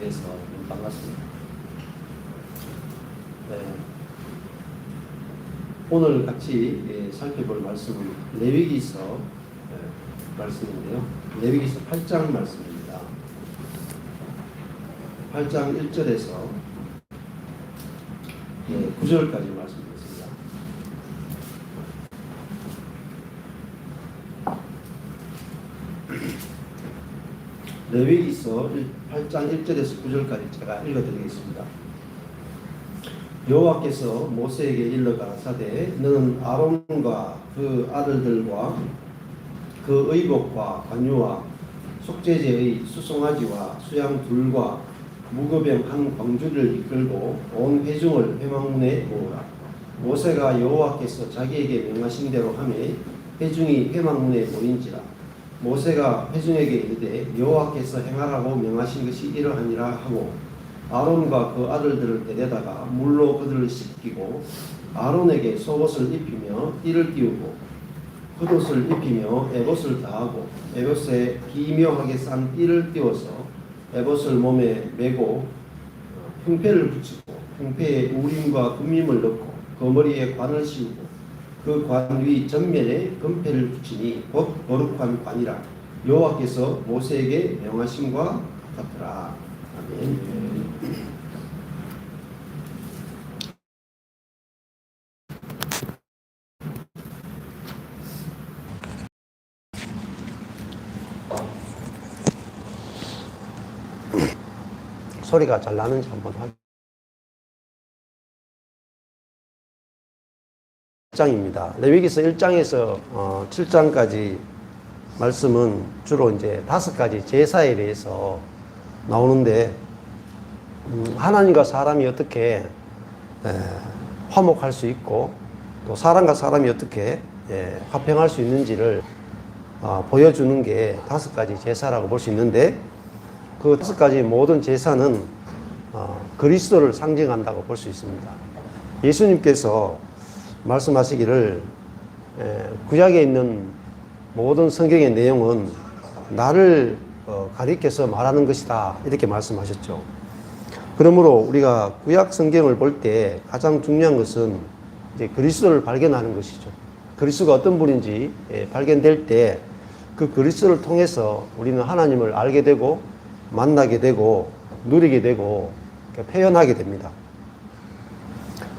돼서 반갑습니다. 네. 오늘 같이 살펴볼 말씀은 레위기서 말씀인데요. 레위기서 8장 말씀입니다. 8장 1절에서 9절까지 말씀드렸습니다. 레위기서 8장 1절에서 9절까지 제가 읽어드리겠습니다. 여호와께서 모세에게 일러 가라사대 너는 아론과 그 아들들과 그 의복과 관유와 속죄제의 수송아지와 수양 둘과 무교병 한 광주를 이끌고 온 회중을 회막문에 모으라. 모세가 여호와께서 자기에게 명하신 대로 하매 회중이 회막문에 모인지라. 모세가 회중에게 이르되 여호와께서 행하라고 명하신 것이 이러하니라 하고 아론과 그 아들들을 데려다가 물로 그들을 씻기고 아론에게 속옷을 입히며 띠를 띄우고 겉옷을 입히며 에봇을 다하고 에봇에 기묘하게 싼 띠를 띄워서 에봇을 몸에 메고 흉패를 붙이고 흉패에 우림과 금임을 넣고 그 머리에 관을 씌우고 그 관 위 전면에 금패를 붙이니 곧 거룩한 관이라. 여호와께서 모세에게 명하심과 같더라. 아멘. 소리가 잘 나는지 한번 확인해. 1장입니다. 레위기서 1장에서 7장까지 말씀은 주로 이제 5가지 제사에 대해서 나오는데 하나님과 사람이 어떻게 화목할 수 있고 또 사람과 사람이 어떻게 화평할 수 있는지를 보여주는 게 5가지 제사라고 볼 수 있는데 그 5가지 모든 제사는 그리스도를 상징한다고 볼 수 있습니다. 예수님께서 말씀하시기를 구약에 있는 모든 성경의 내용은 나를 가리켜서 말하는 것이다 이렇게 말씀하셨죠. 그러므로 우리가 구약 성경을 볼 때 가장 중요한 것은 이제 그리스도를 발견하는 것이죠. 그리스도가 어떤 분인지 발견될 때 그 그리스도를 통해서 우리는 하나님을 알게 되고 만나게 되고 누리게 되고 표현하게 됩니다.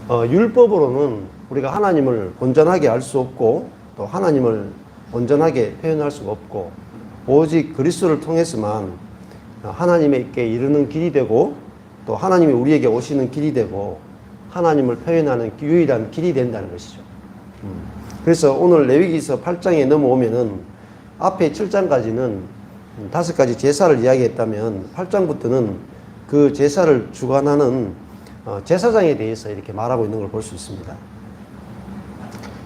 율법으로는 우리가 하나님을 온전하게 알 수 없고 또 하나님을 온전하게 표현할 수가 없고 오직 그리스도를 통해서만 하나님께 이르는 길이 되고 또 하나님이 우리에게 오시는 길이 되고 하나님을 표현하는 유일한 길이 된다는 것이죠. 그래서 오늘 레위기서 8장에 넘어오면은 앞에 7장까지는 5가지 제사를 이야기했다면 8장부터는 그 제사를 주관하는 제사장에 대해서 이렇게 말하고 있는 걸 볼 수 있습니다.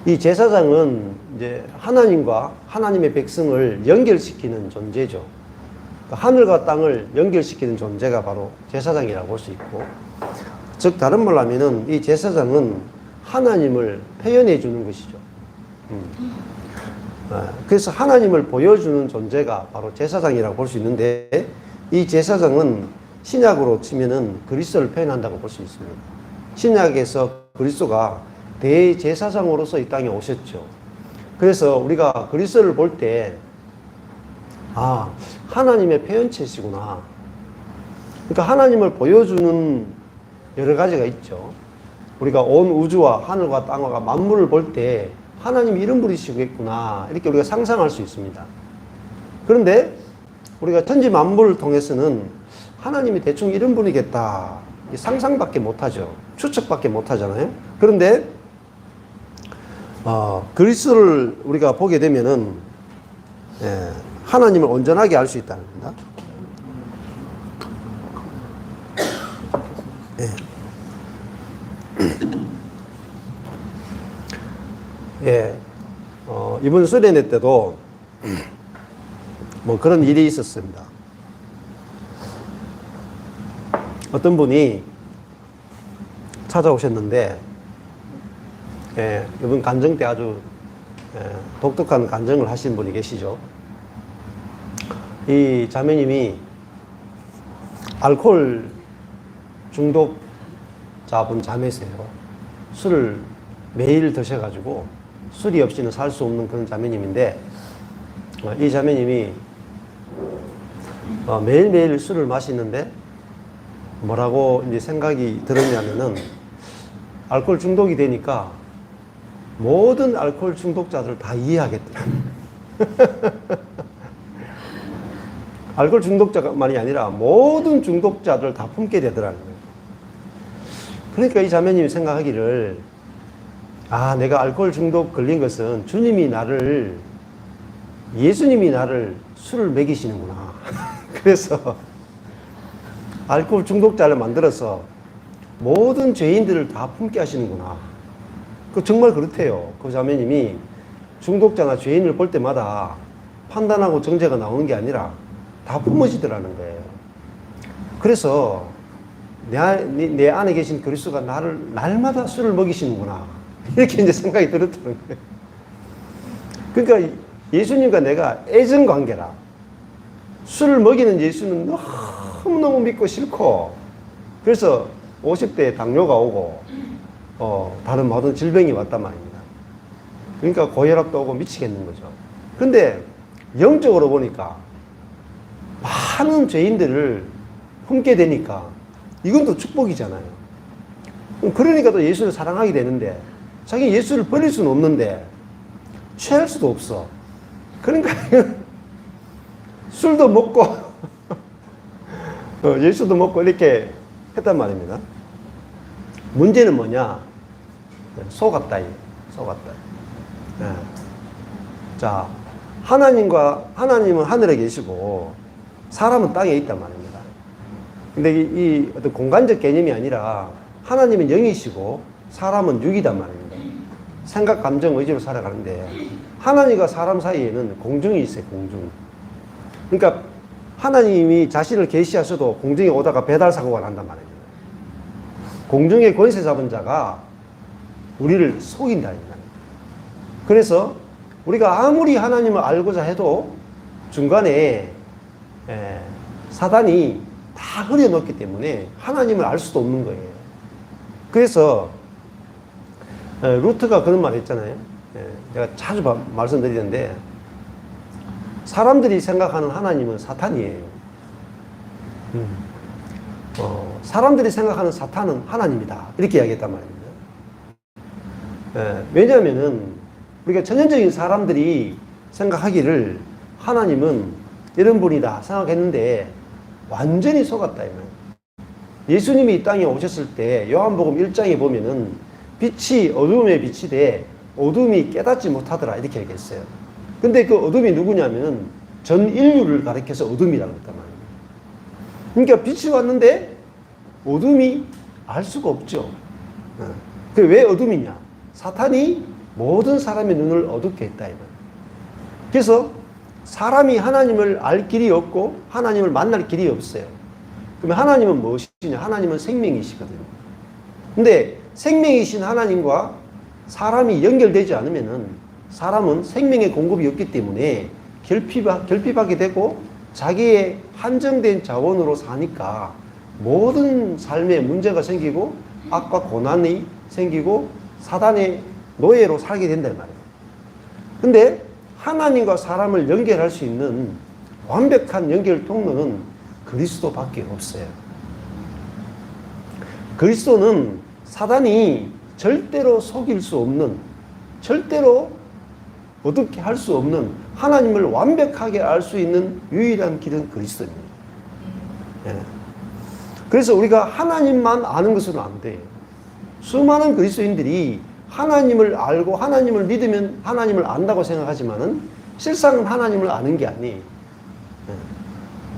이 제사장은 이제 하나님과 하나님의 백성을 연결시키는 존재죠. 하늘과 땅을 연결시키는 존재가 바로 제사장이라고 볼 수 있고, 즉 다른 말로 하면은 이 제사장은 하나님을 표현해 주는 것이죠. 그래서 하나님을 보여주는 존재가 바로 제사장이라고 볼 수 있는데 이 제사장은 신약으로 치면은 그리스도를 표현한다고 볼 수 있습니다. 신약에서 그리스도가 대제사장으로서 이 땅에 오셨죠. 그래서 우리가 그리스도를 볼 때 하나님의 표현체시구나. 그러니까 하나님을 보여주는 여러 가지가 있죠. 우리가 온 우주와 하늘과 땅과 만물을 볼 때 하나님이 이런 분이시겠구나 이렇게 우리가 상상할 수 있습니다. 그런데 우리가 천지 만물을 통해서는 하나님이 대충 이런 분이겠다 상상밖에 못하죠. 추측밖에 못하잖아요. 그런데 그리스도를 우리가 보게 되면은 하나님을 온전하게 알 수 있다는 겁니다. 이번 수련회 때도 뭐 그런 일이 있었습니다. 어떤 분이 찾아오셨는데 이번 간증 때 아주 독특한 간증을 하신 분이 계시죠. 이 자매님이 알코올 중독자분 자매세요. 술을 매일 드셔가지고 술이 없이는 살 수 없는 그런 자매님인데, 이 자매님이 매일매일 술을 마시는데 뭐라고 이제 생각이 들었냐면은, 알코올 중독이 되니까 모든 알코올 중독자들 다 이해하겠더라고요. 알코올 중독자만이 아니라 모든 중독자들 다 품게 되더라고요. 그러니까 이 자매님이 생각하기를, 내가 알코올 중독 걸린 것은 예수님이 나를 술을 먹이시는구나. 그래서 알코올 중독자를 만들어서 모든 죄인들을 다 품게 하시는구나. 정말 그렇대요. 그 자매님이 중독자나 죄인을 볼 때마다 판단하고 정죄가 나오는 게 아니라 다 품어지더라는 거예요. 그래서 내 안에 계신 그리스도가 나를 날마다 술을 먹이시는구나. 이렇게 이제 생각이 들었다는 거예요. 그러니까 예수님과 내가 애정 관계라. 술을 먹이는 예수는 너무너무 믿고 싫고, 그래서 50대에 당뇨가 오고, 다른 모든 질병이 왔단 말입니다. 그러니까 고혈압도 오고 미치겠는 거죠. 근데 영적으로 보니까 많은 죄인들을 품게 되니까 이건 또 축복이잖아요. 그러니까 또 예수를 사랑하게 되는데, 자기 예수를 버릴 수는 없는데 취할 수도 없어. 그러니까 술도 먹고 예수도 먹고 이렇게 했단 말입니다. 문제는 뭐냐? 속았다. 네. 자, 하나님은 하늘에 계시고 사람은 땅에 있단 말입니다. 근데 이 어떤 공간적 개념이 아니라 하나님은 영이시고 사람은 육이단 말입니다. 생각, 감정, 의지로 살아가는데 하나님과 사람 사이에는 공중이 있어요. 공중. 그러니까 하나님이 자신을 계시하셔도 공중에 오다가 배달 사고가 난단 말입니다. 공중의 권세 잡은 자가 우리를 속인다. 그래서 우리가 아무리 하나님을 알고자 해도 중간에 사단이 다 흐려놓기 때문에 하나님을 알 수도 없는 거예요. 그래서 루트가 그런 말 했잖아요. 제가 자주 말씀드리는데, 사람들이 생각하는 하나님은 사탄이에요. 사람들이 생각하는 사탄은 하나님이다. 이렇게 이야기했단 말입니다. 왜냐하면은 우리가 전형적인 사람들이 생각하기를 하나님은 이런 분이다 생각했는데 완전히 속았다. 이 말이에요. 예수님이 이 땅에 오셨을 때 요한복음 1장에 보면은 빛이 어둠에 빛이 돼 어둠이 깨닫지 못하더라 이렇게 얘기했어요. 근데 그 어둠이 누구냐면은 전 인류를 가리켜서 어둠이라고 했단 말이에요. 그러니까 빛이 왔는데 어둠이 알 수가 없죠. 그게 왜 어둠이냐? 사탄이 모든 사람의 눈을 어둡게 했다 이 말이에요. 그래서 사람이 하나님을 알 길이 없고 하나님을 만날 길이 없어요. 그러면 하나님은 무엇이냐? 하나님은 생명이시거든요. 근데 생명이신 하나님과 사람이 연결되지 않으면은 사람은 생명의 공급이 없기 때문에 결핍하게 되고 자기의 한정된 자원으로 사니까 모든 삶에 문제가 생기고 악과 고난이 생기고 사단의 노예로 살게 된단 말이에요. 근데 하나님과 사람을 연결할 수 있는 완벽한 연결 통로는 그리스도밖에 없어요. 그리스도는 사단이 절대로 속일 수 없는, 절대로 어둡게 할 수 없는 하나님을 완벽하게 알 수 있는 유일한 길은 그리스도입니다. 그래서 우리가 하나님만 아는 것으로는 안 돼요. 수많은 그리스도인들이 하나님을 알고 하나님을 믿으면 하나님을 안다고 생각하지만은 실상은 하나님을 아는 게 아니에요.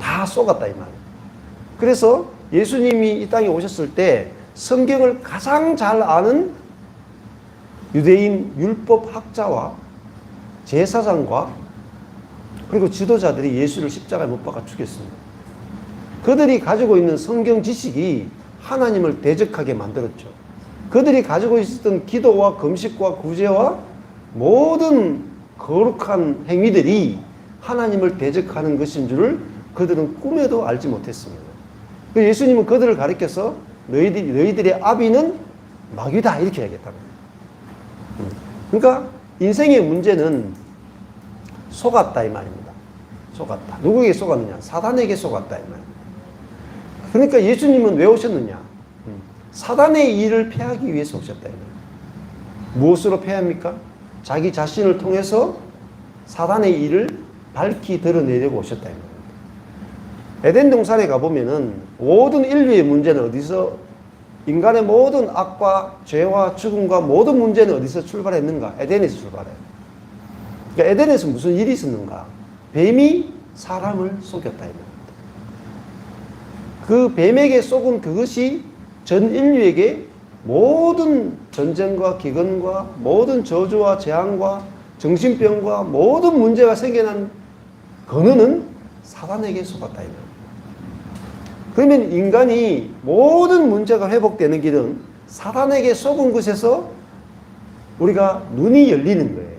다 속았다 이 말이에요. 그래서 예수님이 이 땅에 오셨을 때 성경을 가장 잘 아는 유대인 율법 학자와 제사장과 그리고 지도자들이 예수를 십자가에 못 박아 죽였습니다. 그들이 가지고 있는 성경 지식이 하나님을 대적하게 만들었죠. 그들이 가지고 있었던 기도와 금식과 구제와 모든 거룩한 행위들이 하나님을 대적하는 것인 줄을 그들은 꿈에도 알지 못했습니다. 예수님은 그들을 가리켜서 너희들의 아비는 마귀다 이렇게 얘기했다는 거예요. 그러니까 인생의 문제는 속았다 이 말입니다. 속았다. 누구에게 속았느냐? 사단에게 속았다 이 말입니다. 그러니까 예수님은 왜 오셨느냐? 사단의 일을 패하기 위해서 오셨다 이 말입니다. 무엇으로 패합니까? 자기 자신을 통해서 사단의 일을 밝히 드러내려고 오셨다 이 말입니다. 에덴 동산에 가보면은 모든 인류의 문제는 어디서, 인간의 모든 악과 죄와 죽음과 모든 문제는 어디서 출발했는가? 에덴에서 출발해요. 그러니까 에덴에서 무슨 일이 있었는가? 뱀이 사람을 속였다 이 말입니다. 그 뱀에게 속은 그것이 전 인류에게 모든 전쟁과 기근과 모든 저주와 재앙과 정신병과 모든 문제가 생겨난 근원은 사단에게 속았다 이 말입니다. 그러면 인간이 모든 문제가 회복되는 길은 사단에게 속은 것에서 우리가 눈이 열리는 거예요.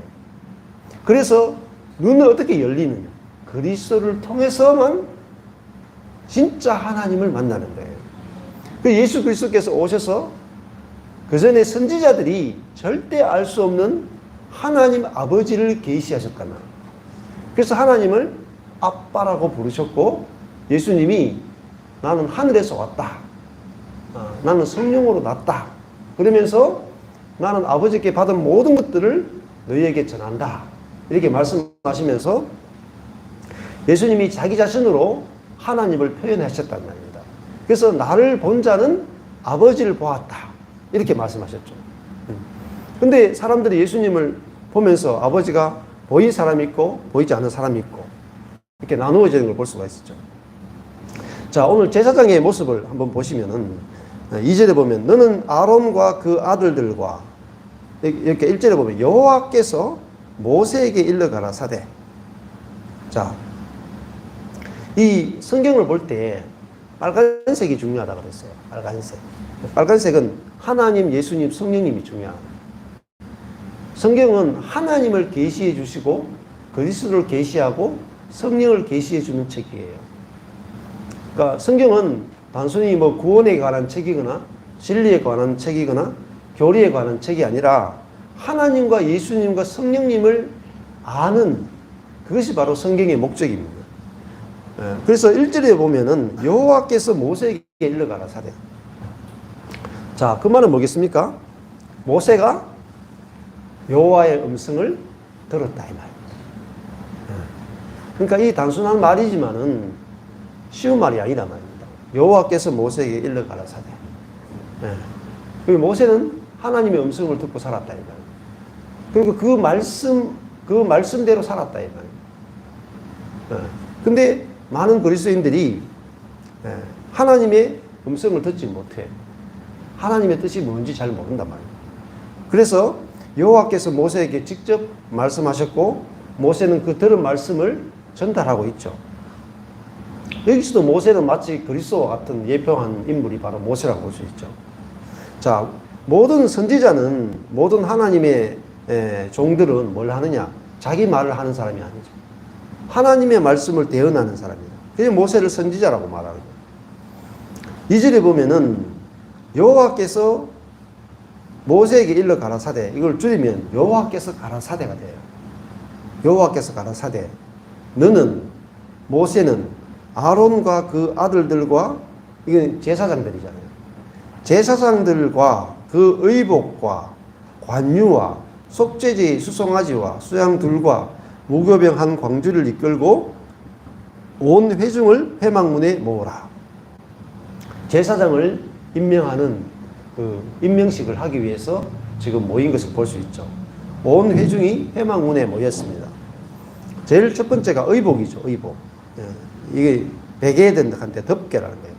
그래서 눈은 어떻게 열리느냐? 그리스도를 통해서만 진짜 하나님을 만나는 거예요. 그 예수 그리스도께서 오셔서 그 전에 선지자들이 절대 알 수 없는 하나님 아버지를 계시하셨잖아. 그래서 하나님을 아빠라고 부르셨고 예수님이 나는 하늘에서 왔다. 나는 성령으로 났다. 그러면서 나는 아버지께 받은 모든 것들을 너희에게 전한다. 이렇게 말씀하시면서 예수님이 자기 자신으로 하나님을 표현하셨단 말입니다. 그래서 나를 본 자는 아버지를 보았다. 이렇게 말씀하셨죠. 근데 사람들이 예수님을 보면서 아버지가 보인 사람이 있고 보이지 않는 사람이 있고 이렇게 나누어지는 걸 볼 수가 있었죠. 자, 오늘 제사장의 모습을 한번 보시면은 2절에 보면 너는 아론과 그 아들들과 이렇게 1절에 보면 여호와께서 모세에게 일러 가라사대. 자, 이 성경을 볼 때 빨간색이 중요하다고 그랬어요. 빨간색. 빨간색은 하나님, 예수님, 성령님이 중요합니다. 성경은 하나님을 계시해 주시고 그리스도를 계시하고 성령을 계시해 주는 책이에요. 그러니까 성경은 단순히 뭐 구원에 관한 책이거나 진리에 관한 책이거나 교리에 관한 책이 아니라 하나님과 예수님과 성령님을 아는 그것이 바로 성경의 목적입니다. 그래서 1절에 보면은 여호와께서 모세에게 일러 가라사대. 자, 그 말은 뭐겠습니까? 모세가 여호와의 음성을 들었다 이 말입니다. 그러니까 이 단순한 말이지만은 쉬운 말이 아니란 말입니다. 여호와께서 모세에게 일러 가라사대. 그 모세는 하나님의 음성을 듣고 살았다 이 말입니다. 그리고 그 말씀대로 살았다 이 말입니다. 근데 많은 그리스도인들이 하나님의 음성을 듣지 못해. 하나님의 뜻이 뭔지 잘 모른단 말입니다. 그래서 여호와께서 모세에게 직접 말씀하셨고 모세는 그 들은 말씀을 전달하고 있죠. 여기서도 모세는 마치 그리스도와 같은 예표한 인물이 바로 모세라고 볼 수 있죠. 자, 모든 선지자는 모든 하나님의 종들은 뭘 하느냐? 자기 말을 하는 사람이 아니죠. 하나님의 말씀을 대언하는 사람이다. 그래서 모세를 선지자라고 말하는 거예요. 2절에 보면은 여호와께서 모세에게 일러 가라사대, 이걸 줄이면 여호와께서 가라사대가 돼요. 여호와께서 가라사대, 너는, 모세는 아론과 그 아들들과, 이건 제사장들이잖아요. 제사장들과 그 의복과 관유와 속죄제의 수송아지와 수양둘과 무교병 한 광주를 이끌고 온 회중을 회막문에 모으라. 제사장을 임명하는 그 임명식을 하기 위해서 지금 모인 것을 볼 수 있죠. 온 회중이 회막문에 모였습니다. 제일 첫 번째가 의복이죠. 의복. 이게 베개에 된다한테 덮개라는 거예요.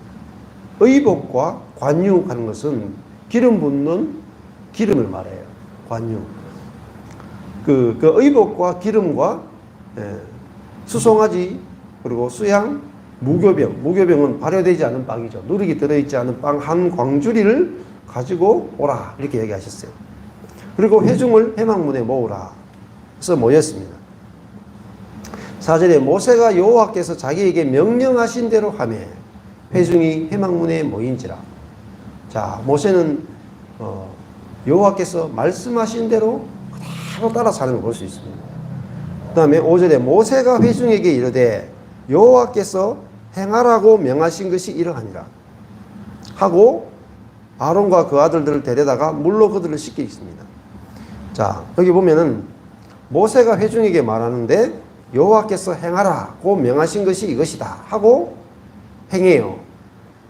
의복과 관유하는 것은 기름 붓는 기름을 말해요. 관유. 그 의복과 기름과 수송아지 그리고 수양, 무교병. 무교병은 발효되지 않은 빵이죠. 누룩이 들어있지 않은 빵 한 광주리를 가지고 오라 이렇게 얘기하셨어요. 그리고 회중을 회막문에 모으라. 그래서 모였습니다. 4절에 모세가 여호와께서 자기에게 명령하신 대로 하매 회중이 회막문에 모인지라. 자, 모세는 여호와께서 말씀하신 대로 그대로 따라 사는 걸 볼 수 있습니다. 그 다음에 5절에 모세가 회중에게 이르되 여호와께서 행하라고 명하신 것이 이러하니라 하고 아론과 그 아들들을 데려다가 물로 그들을 씻기십니다. 자, 여기 보면은 모세가 회중에게 말하는데 여호와께서 행하라고 명하신 것이 이것이다 하고 행해요.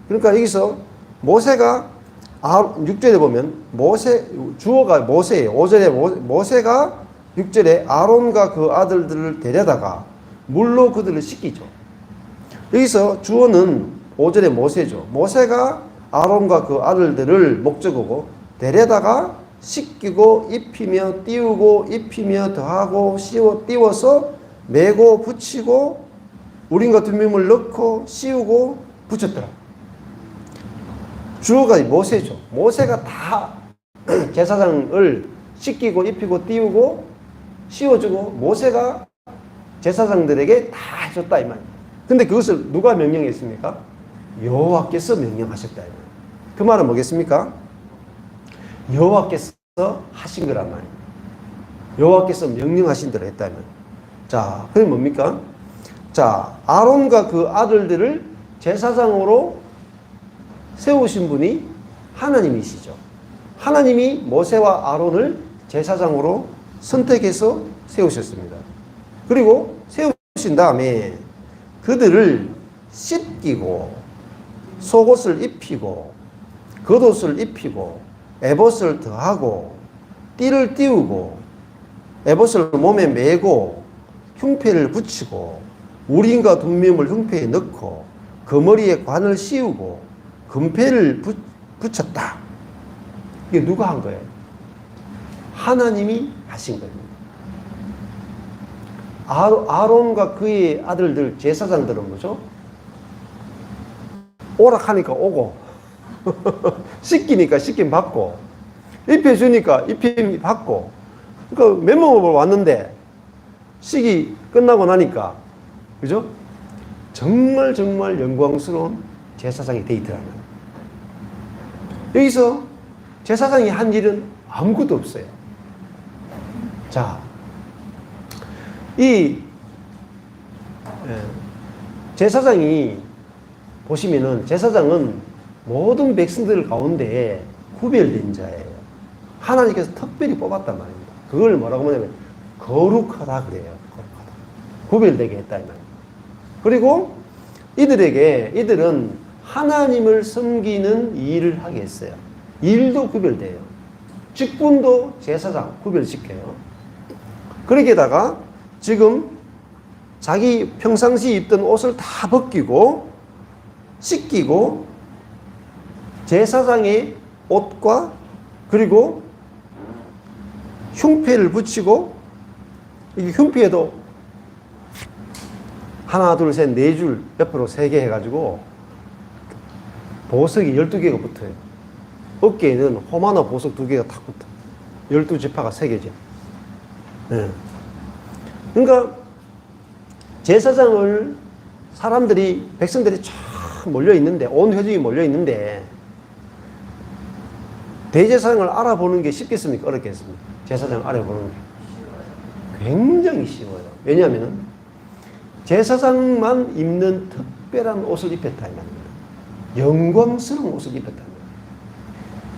그러니까 여기서 모세가 6절에 보면 주어가 모세예요. 5절에 모세가 6절에 아론과 그 아들들을 데려다가 물로 그들을 씻기죠. 여기서 주어는 5절에 모세죠. 모세가 아론과 그 아들들을 목적어고 데려다가 씻기고 입히며 띄우고 입히며 더하고 띄워서 매고 붙이고 우린과 둠밈을 넣고 씌우고 붙였더라. 주어가 모세죠. 모세가 다 제사장을 씻기고 입히고 띄우고 씌워주고 모세가 제사장들에게 다 해줬다 이 말이에요. 근데 그것을 누가 명령했습니까? 여호와께서 명령하셨다 이 말이에요. 그 말은 뭐겠습니까? 여호와께서 하신 거란 말이에요. 여호와께서 명령하신 대로 했다 이 말이에요. 자, 그게 뭡니까? 자, 아론과 그 아들들을 제사장으로 세우신 분이 하나님이시죠. 하나님이 모세와 아론을 제사장으로 선택해서 세우셨습니다. 그리고 세우신 다음에 그들을 씻기고 속옷을 입히고 겉옷을 입히고 에봇을 더하고 띠를 띄우고 에봇을 몸에 메고 흉패를 붙이고 우린과 둠밈을 흉패에 넣고 거머리에 관을 씌우고 금패를 붙였다. 이게 누가 한 거예요? 하나님이 하신 겁니다. 아론과 그의 아들들 제사장들은 뭐죠? 오락하니까 오고 씻기니까 씻김 받고 입혀주니까 입힘 받고 그러니까 맨몸으로 왔는데 씻기 끝나고 나니까 그죠? 정말 영광스러운 제사장의 데이트라는 거예요. 여기서 제사장이 한 일은 아무것도 없어요. 자, 이 제사장이 보시면은 제사장은 모든 백성들 가운데 구별된 자예요. 하나님께서 특별히 뽑았단 말입니다. 그걸 뭐라고 하냐면 거룩하다 그래요. 거룩하다. 구별되게 했다 이 말입니다. 그리고 이들은 하나님을 섬기는 일을 하게 했어요. 일도 구별돼요. 직분도 제사장 구별시켜요. 그러게다가 지금 자기 평상시 입던 옷을 다 벗기고 씻기고 제사장의 옷과 그리고 흉패를 붙이고 이 흉패에도 하나 둘 셋 네 줄 옆으로 3개 해가지고 보석이 12개가 붙어요. 어깨에는 호마노 보석 2개가 탁 붙어. 12지파가 3개죠. 네. 그러니까 제사장을 백성들이 쫙 몰려 있는데 온 회중이 몰려 있는데 대제사장을 알아보는 게 쉽겠습니까? 어렵겠습니까? 제사장을 알아보는 게 굉장히 쉬워요. 왜냐하면 제사장만 입는 특별한 옷을 입혔다 이 말입니다. 영광스러운 옷을 입혔다.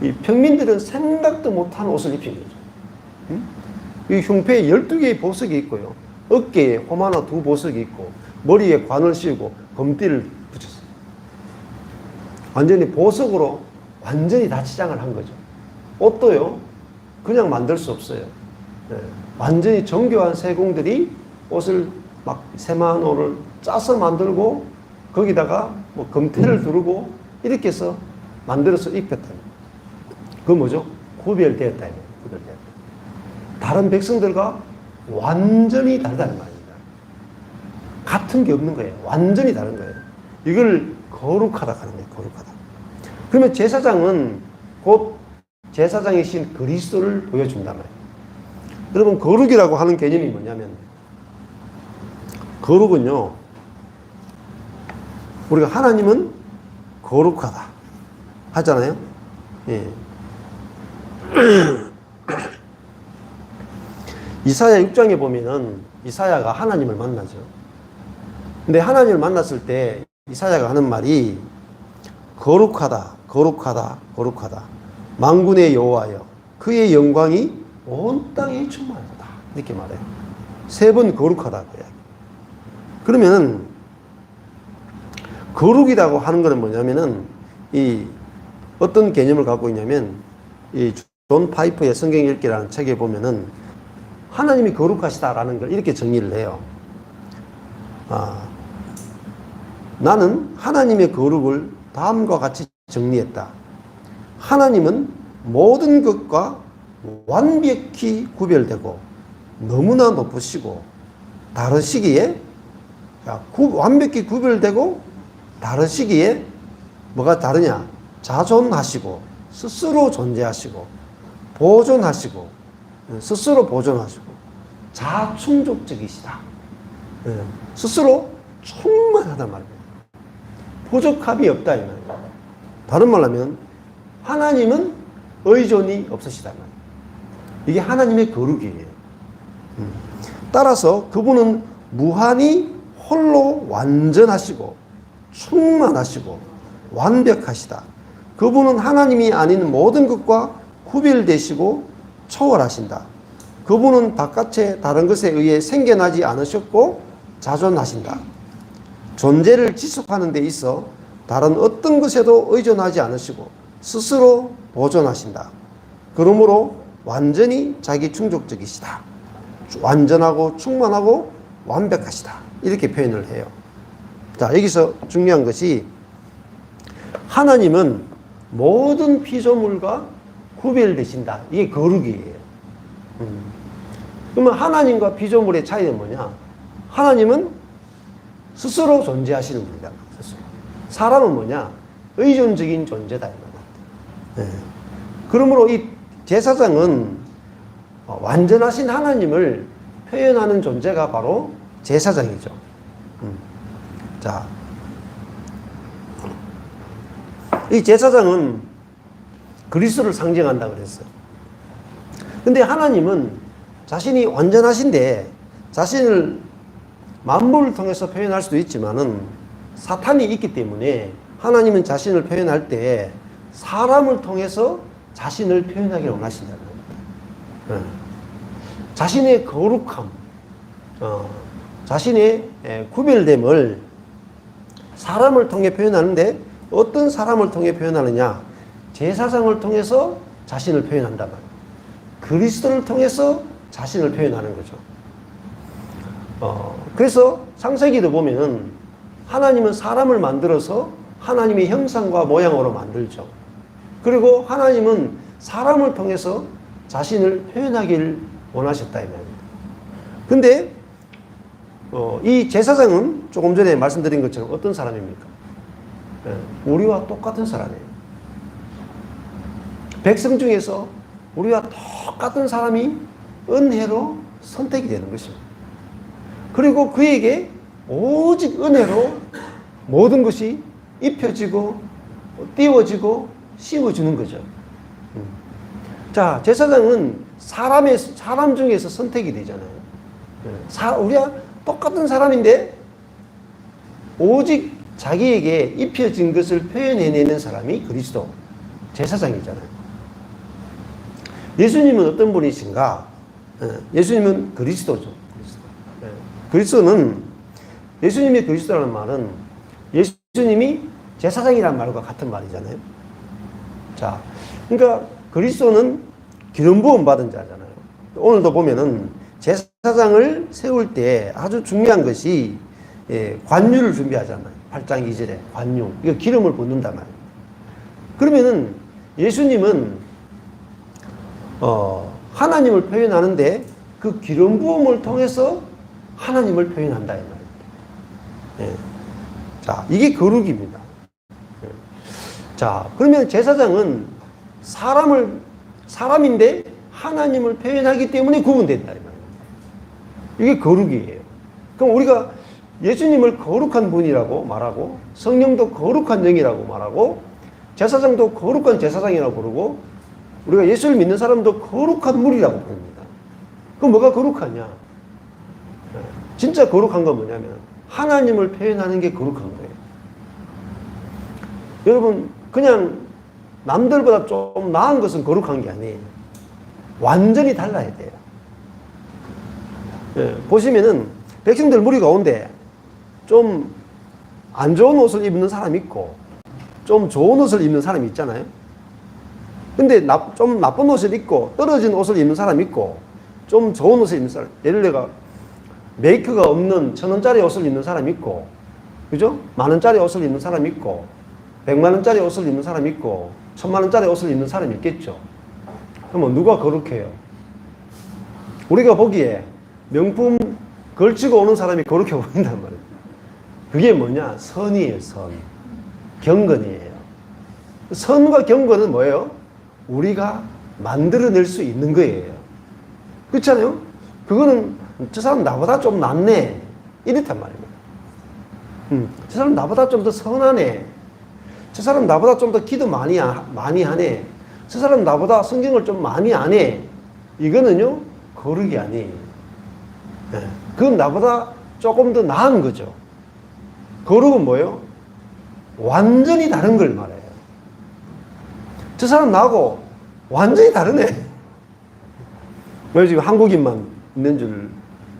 이 평민들은 생각도 못한 옷을 입힌 거죠. 이 흉패에 12개의 보석이 있고요. 어깨에 호마나 2 보석이 있고 머리에 관을 씌우고 검띠를 붙였어요. 완전히 보석으로 완전히 다 치장을 한 거죠. 옷도요. 그냥 만들 수 없어요. 네. 완전히 정교한 세공들이 옷을 막 세마노를 짜서 만들고 거기다가 뭐 금태를 두르고 이렇게 해서 만들어서 입혔다. 그건 뭐죠? 구별되었다. 구별되었다. 다른 백성들과 완전히 다르다는 말입니다. 같은 게 없는 거예요. 완전히 다른 거예요. 이걸 거룩하다 하는 거예요. 거룩하다. 그러면 제사장은 곧 제사장이신 그리스도를 보여준단 말이에요. 여러분 거룩이라고 하는 개념이 뭐냐면 거룩은요. 우리가 하나님은 거룩하다 하잖아요. 예. 이사야 6장에 보면은 이사야가 하나님을 만나죠. 근데 하나님을 만났을 때 이사야가 하는 말이 거룩하다, 거룩하다, 거룩하다. 만군의 여호와여, 그의 영광이 온 땅에 충만하다. 이렇게 말해요. 세 번 거룩하다. 그러면 거룩이라고 하는 것은 뭐냐면은 이 어떤 개념을 갖고 있냐면 이 존 파이프의 성경 읽기라는 책에 보면은 하나님이 거룩하시다라는 걸 이렇게 정의를 해요. 나는 하나님의 거룩을 다음과 같이 정리했다. 하나님은 모든 것과 완벽히 구별되고 너무나 높으시고 다르시기에 완벽히 구별되고 다르시기에 뭐가 다르냐? 자존하시고 스스로 존재하시고 보존하시고 스스로 보존하시고 자충족적이시다. 스스로 충만하단 말입니다. 부족함이 없다 이 말이에요. 다른 말로 하면 하나님은 의존이 없으시다 이 말이에요. 이게 하나님의 거룩이에요. 따라서 그분은 무한히 홀로 완전하시고 충만하시고 완벽하시다. 그분은 하나님이 아닌 모든 것과 구별되시고 초월하신다. 그분은 바깥의 다른 것에 의해 생겨나지 않으셨고 자존하신다. 존재를 지속하는 데 있어 다른 어떤 것에도 의존하지 않으시고 스스로 보존하신다. 그러므로 완전히 자기 충족적이시다. 완전하고 충만하고 완벽하시다. 이렇게 표현을 해요. 자, 여기서 중요한 것이 하나님은 모든 피조물과 구별되신다. 이게 거룩이에요. 그러면 하나님과 피조물의 차이는 뭐냐? 하나님은 스스로 존재하시는 분이다. 스스로. 사람은 뭐냐? 의존적인 존재다. 네. 그러므로 이 제사장은 완전하신 하나님을 표현하는 존재가 바로 제사장이죠. 자, 이 제사장은 그리스도를 상징한다 그랬어요. 근데 하나님은 자신이 완전하신데 자신을 만물을 통해서 표현할 수도 있지만은 사탄이 있기 때문에 하나님은 자신을 표현할 때 사람을 통해서 자신을 표현하기를 원하신다는 겁니다. 자신의 거룩함, 자신의 구별됨을 사람을 통해 표현하는데 어떤 사람을 통해 표현하느냐? 제사장을 통해서 자신을 표현한다 말이에요. 그리스도를 통해서 자신을 표현하는 거죠. 그래서 창세기도 보면은 하나님은 사람을 만들어서 하나님의 형상과 모양으로 만들죠. 그리고 하나님은 사람을 통해서 자신을 표현하기를 원하셨다 이 말입니다. 근데 이 제사장은 조금 전에 말씀드린 것처럼 어떤 사람입니까? 우리와 똑같은 사람이에요. 백성 중에서 우리와 똑같은 사람이 은혜로 선택이 되는 것입니다. 그리고 그에게 오직 은혜로 모든 것이 입혀지고 띄워지고 씌워주는 거죠. 자, 제사장은 사람 중에서 선택이 되잖아요. 우리와 똑같은 사람인데 오직 자기에게 입혀진 것을 표현해내는 사람이 그리스도 제사장이잖아요. 예수님은 어떤 분이신가? 예수님은 그리스도죠. 그리스도는 예수님이 그리스도라는 말은 예수님이 제사장이라는 말과 같은 말이잖아요. 자, 그러니까 그리스도는 기름 부음 받은 자잖아요. 오늘도 보면은 제사장을 세울 때 아주 중요한 것이 관유를 준비하잖아요. 8장 2절에 관유. 이거 기름을 붓는단 말이에요. 그러면은 예수님은 하나님을 표현하는데 그 기름 부음을 통해서 하나님을 표현한다 이 말입니다. 예. 자, 이게 거룩입니다. 예. 자, 그러면 제사장은 사람인데 하나님을 표현하기 때문에 구분된다 이 말입니다. 이게 거룩이에요. 그럼 우리가 예수님을 거룩한 분이라고 말하고 성령도 거룩한 영이라고 말하고 제사장도 거룩한 제사장이라고 부르고 우리가 예수를 믿는 사람도 거룩한 물이라고 부릅니다. 그럼 뭐가 거룩하냐? 진짜 거룩한 건 뭐냐면 하나님을 표현하는 게 거룩한 거예요. 여러분 그냥 남들보다 좀 나은 것은 거룩한 게 아니에요. 완전히 달라야 돼요. 보시면은 백성들 무리 가운데 좀 안 좋은 옷을 입는 사람이 있고 좀 좋은 옷을 입는 사람이 있잖아요. 근데 좀 나쁜 옷을 입고 떨어진 옷을 입는 사람이 있고 좀 좋은 옷을 입는 사람, 예를 들어 메이크가 없는 1,000원짜리 옷을 입는 사람이 있고, 그죠? 10,000원짜리 옷을 입는 사람이 있고 100만원짜리 옷을 입는 사람이 있고 1,000만원짜리 옷을 입는 사람이 있겠죠. 그러면 누가 거룩해요? 우리가 보기에 명품 걸치고 오는 사람이 거룩해 보인단 말이에요. 그게 뭐냐? 선이에요. 선. 경건이에요. 선과 경건은 뭐예요? 우리가 만들어낼 수 있는 거예요. 그렇잖아요? 그거는 저 사람 나보다 좀 낫네 이랬단 말입니다. 저 사람 나보다 좀 더 선하네. 저 사람 나보다 좀 더 기도 많이 하네. 저 사람 나보다 성경을 좀 많이 아네. 이거는요 거룩이 아니에요. 그건 나보다 조금 더 나은 거죠. 거룩은 뭐예요? 완전히 다른 걸 말해요. 저 사람 나하고 완전히 다르네. 왜 지금 한국인만 있는 줄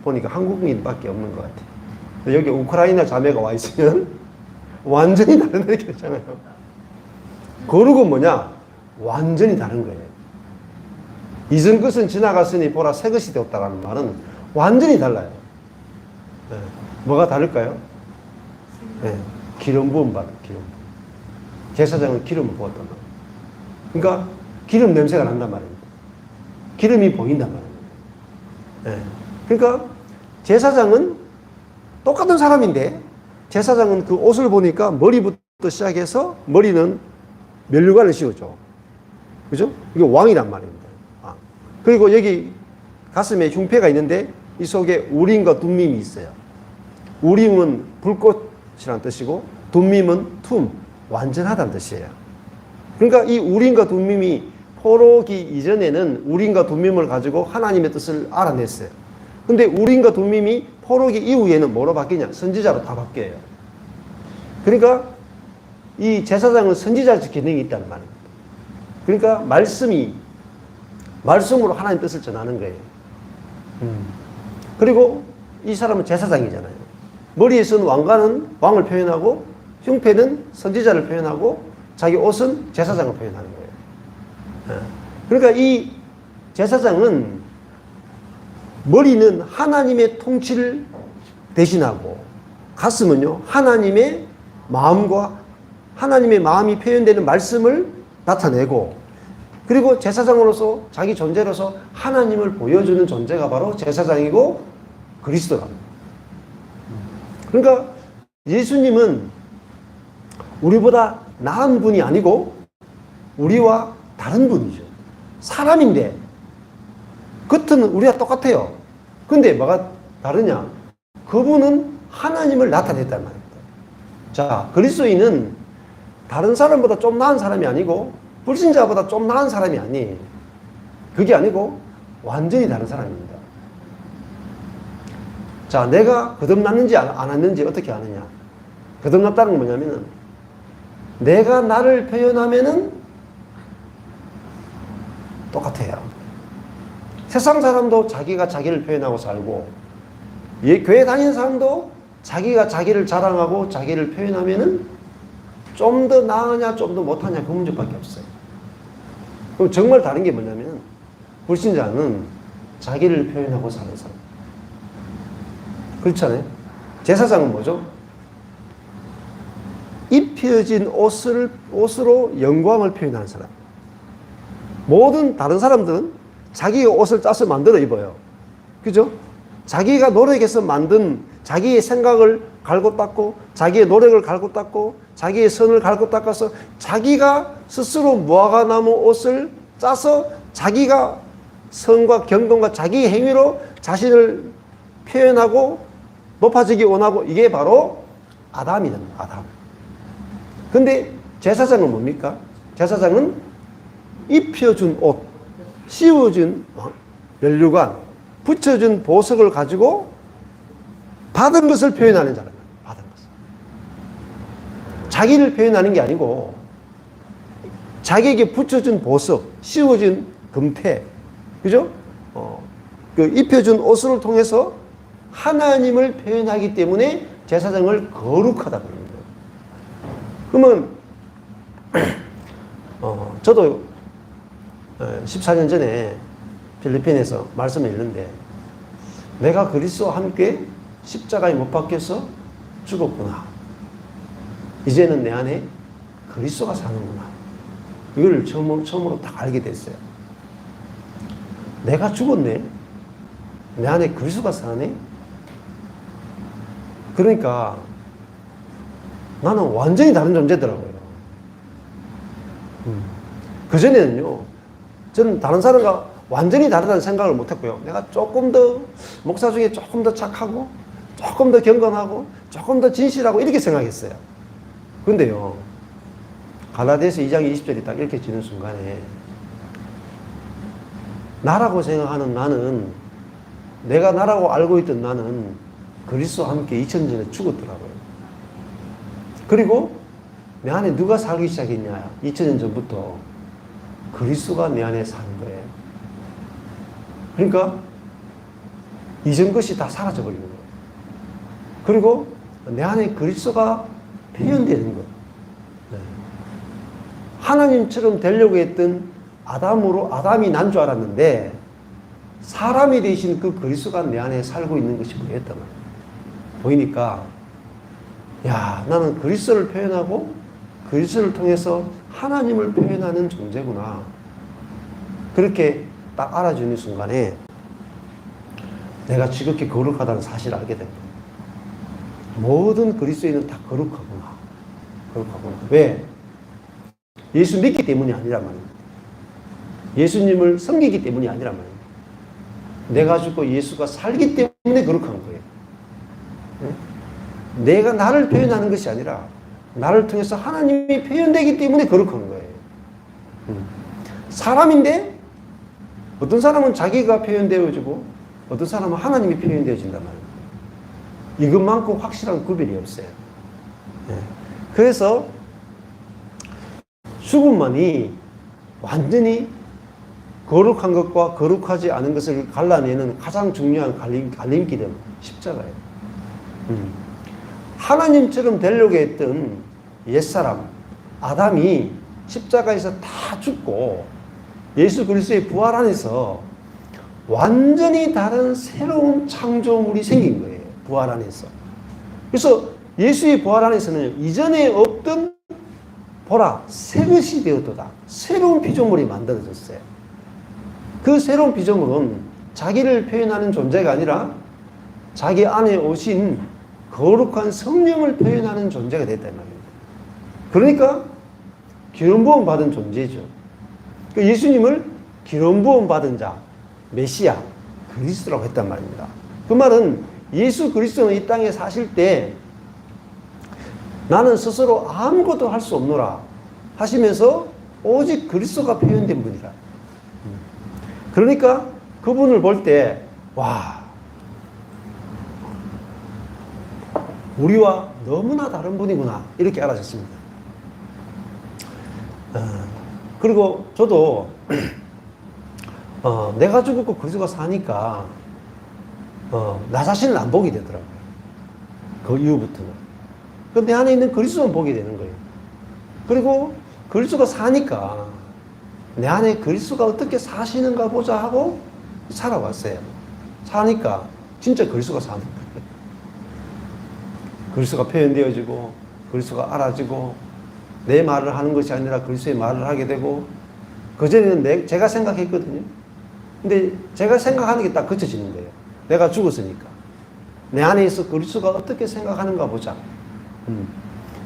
보니까 한국인밖에 없는 것 같아요. 여기 우크라이나 자매가 와 있으면 완전히 다른 애 있잖아요. 거룩은 뭐냐? 완전히 다른 거예요. 이전 것은 지나갔으니 보라 새 것이 되었다라는 말은 완전히 달라요. 네. 뭐가 다를까요? 네. 기름 부음 받아. 기름. 제사장은 기름을 부었단 말이에요. 그러니까 기름 냄새가 난단 말입니다. 기름이 보인단 말입니다. 네. 그러니까 제사장은 똑같은 사람인데 제사장은 그 옷을 보니까 머리부터 시작해서 머리는 면류관을 씌우죠. 그죠? 이게 왕이란 말입니다. 그리고 여기 가슴에 흉패가 있는데 이 속에 우림과 둠밈이 있어요. 우림은 불꽃이라는 뜻이고 둠밈은 툼, 완전하다는 뜻이에요. 그러니까 이 우림과 둠밈이 포로기 이전에는 우림과 둠밈을 가지고 하나님의 뜻을 알아냈어요. 근데 우림과 둠밈이 포로기 이후에는 뭐로 바뀌냐? 선지자로 다 바뀌어요. 그러니까 이 제사장은 선지자적 기능이 있다는 말입니다. 그러니까 말씀으로 하나님 뜻을 전하는 거예요. 그리고 이 사람은 제사장이잖아요. 머리에 쓴 왕관은 왕을 표현하고 흉패는 선지자를 표현하고 자기 옷은 제사장을 표현하는 거예요. 그러니까 이 제사장은 머리는 하나님의 통치를 대신하고 가슴은요 하나님의 마음과 하나님의 마음이 표현되는 말씀을 나타내고 그리고 제사장으로서 자기 존재로서 하나님을 보여주는 존재가 바로 제사장이고 그리스도랍니다. 그러니까 예수님은 우리보다 나은 분이 아니고 우리와 다른 분이죠. 사람인데 겉은 우리와 똑같아요. 근데 뭐가 다르냐? 그분은 하나님을 나타냈단 말입니다. 자, 그리스도인은 다른 사람보다 좀 나은 사람이 아니고 불신자보다 좀 나은 사람이 아니에요. 그게 아니고 완전히 다른 사람입니다. 자, 내가 거듭났는지 안 왔는지 어떻게 아느냐? 거듭났다는 건 뭐냐면은 내가 나를 표현하면은 똑같아요. 세상 사람도 자기가 자기를 표현하고 살고 교회 다니는 사람도 자기가 자기를 자랑하고 자기를 표현하면은 좀 더 나으냐 좀 더 못하냐 그 문제밖에 없어요. 그럼 정말 다른 게 뭐냐면 불신자는 자기를 표현하고 사는 사람. 그렇잖아요. 제사장은 뭐죠? 입혀진 옷으로 영광을 표현하는 사람. 모든 다른 사람들은 자기의 옷을 짜서 만들어 입어요. 그죠? 자기가 노력해서 만든 자기의 생각을 갈고 닦고 자기의 노력을 갈고 닦고 자기의 선을 갈고 닦아서 자기가 스스로 무화과 나무 옷을 짜서 자기가 선과 경건과 자기의 행위로 자신을 표현하고 높아지기 원하고 이게 바로 아담이다. 아담. 근데 제사장은 뭡니까? 제사장은 입혀준 옷, 씌워준 면류관, 붙여준 보석을 가지고 받은 것을 표현하는 자라는 거예요. 받은 것을. 자기를 표현하는 게 아니고 자기에게 붙여준 보석, 씌워준 금태, 그죠? 그 입혀준 옷을 통해서 하나님을 표현하기 때문에 제사장을 거룩하다 그러는 거예요. 그러면 저도 14년 전에 필리핀에서 말씀을 읽는데 내가 그리스도와 함께 십자가에 못 박혀서 죽었구나. 이제는 내 안에 그리스도가 사는구나. 이걸 처음으로 딱 알게 됐어요. 내가 죽었네. 내 안에 그리스도가 사네. 그러니까 나는 완전히 다른 존재더라고요. 그전에는요, 저는 다른 사람과 완전히 다르다는 생각을 못했고요. 내가 조금 더, 목사 중에 조금 더 착하고, 조금 더 경건하고, 조금 더 진실하고, 이렇게 생각했어요. 근데요, 갈라디아서 2장 20절이 딱 이렇게 지는 순간에, 나라고 생각하는 나는, 내가 나라고 알고 있던 나는 그리스도와 함께 2000년 전에 죽었더라고요. 그리고 내 안에 누가 살기 시작했냐? 2000년 전부터 그리스도가 내 안에 사는 거예요. 그러니까 이전 것이 다 사라져버리는 거예요. 그리고 내 안에 그리스도가 표현되는 거예요. 네. 하나님처럼 되려고 했던 아담이 난 줄 알았는데 사람이 되신 그 그리스도가 내 안에 살고 있는 것이 보였단 말이에요. 보이니까 야, 나는 그리스도를 표현하고 그리스도를 통해서 하나님을 표현하는 존재구나. 그렇게 딱 알아주는 순간에 내가 지극히 거룩하다는 사실을 알게 됩니다. 모든 그리스도인은 다 거룩하구나. 거룩하구나. 왜? 예수 믿기 때문이 아니란 말입니다. 예수님을 섬기기 때문이 아니란 말입니다. 내가 죽고 예수가 살기 때문에 거룩한 거예요. 내가 나를 표현하는 것이 아니라 나를 통해서 하나님이 표현되기 때문에 거룩한 거예요. 사람인데 어떤 사람은 자기가 표현되어지고 어떤 사람은 하나님이 표현되어진단 말이에요. 이것만큼 확실한 구별이 없어요. 그래서 죽음만이 완전히 거룩한 것과 거룩하지 않은 것을 갈라내는 가장 중요한 갈림길은 십자가예요. 하나님처럼 되려고 했던 옛사람 아담이 십자가에서 다 죽고 예수 그리스도의 부활 안에서 완전히 다른 새로운 창조물이 생긴 거예요. 부활 안에서. 그래서 예수의 부활 안에서는 이전에 없던 보라 새 것이 되었도다. 새로운 피조물이 만들어졌어요. 그 새로운 피조물은 자기를 표현하는 존재가 아니라 자기 안에 오신 거룩한 성령을 표현하는 존재가 됐단 말입니다. 그러니까 기름 부음 받은 존재죠. 예수님을 기름 부음 받은 자, 메시아, 그리스도라고 했단 말입니다. 그 말은 예수 그리스도는 이 땅에 사실 때 나는 스스로 아무것도 할 수 없노라 하시면서 오직 그리스도가 표현된 분이라. 그러니까 그분을 볼 때 와, 우리와 너무나 다른 분이구나 이렇게 알아졌습니다. 그리고 저도 내가 죽었고 그리스도가 사니까 나 자신을 안 보게 되더라고요. 그 이후부터는. 내 안에 있는 그리스도만 보게 되는 거예요. 그리고 그리스도가 사니까 내 안에 그리스도가 어떻게 사시는가 보자 하고 살아왔어요. 사니까 진짜 그리스도가 사는 거예요. 그리스도가 표현되어지고 그리스도가 알아지고 내 말을 하는 것이 아니라 그리스도의 말을 하게 되고 그전에는 제가 생각했거든요. 근데 제가 생각하는 게 딱 그쳐지는 거예요. 내가 죽었으니까. 내 안에 있어 그리스도가 어떻게 생각하는가 보자.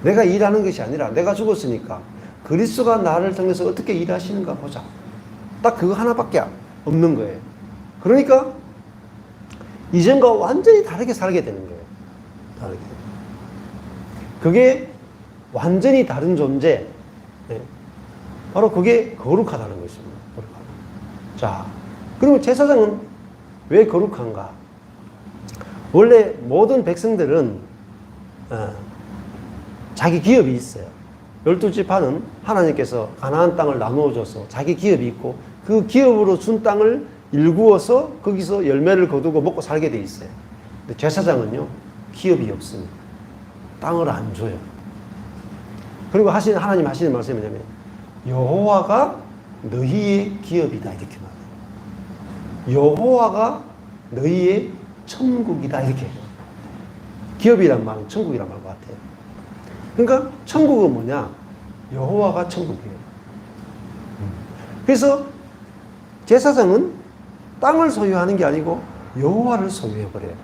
내가 일하는 것이 아니라 내가 죽었으니까 그리스도가 나를 통해서 어떻게 일하시는가 보자. 딱 그거 하나밖에 없는 거예요. 그러니까 이전과 완전히 다르게 살게 되는 거예요. 다르게. 그게 완전히 다른 존재. 네. 바로 그게 거룩하다는 것입니다. 거룩하다. 자, 그리고 제사장은 왜 거룩한가? 원래 모든 백성들은 자기 기업이 있어요. 12지파는 하나님께서 가나안 땅을 나누어 줘서 자기 기업이 있고 그 기업으로 준 땅을 일구어서 거기서 열매를 거두고 먹고 살게 돼 있어요. 근데 제사장은요, 기업이 없습니다. 땅을 안 줘요. 그리고 하나님 하시는 말씀이 뭐냐면 여호와가 너희의 기업이다 이렇게 말해요. 여호와가 너희의 천국이다 이렇게 해요. 기업이란 말은 천국이란 말 같아요. 그러니까 천국은 뭐냐? 여호와가 천국이에요. 그래서 제사장은 땅을 소유하는 게 아니고 여호와를 소유해버려요.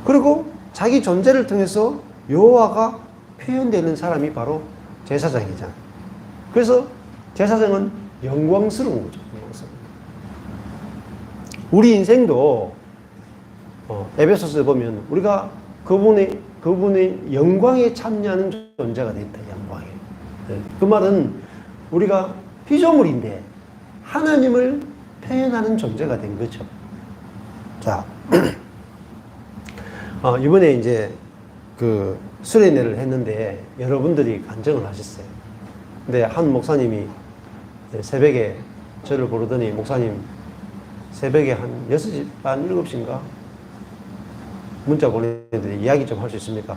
그리고 자기 존재를 통해서 여호와가 표현되는 사람이 바로 제사장이잖아요. 그래서 제사장은 영광스러운 거죠. 우리 인생도 에베소서에 보면 우리가 그분의 영광에 참여하는 존재가 됐다. 영광에. 그 말은 우리가 피조물인데 하나님을 표현하는 존재가 된 거죠. 자, 이번에 이제 그 수련회를 했는데 여러분들이 간증을 하셨어요. 근데 한 목사님이 새벽에 저를 부르더니 목사님 새벽에 한 6시 반, 7시인가 문자 보내더니 이야기 좀 할 수 있습니까?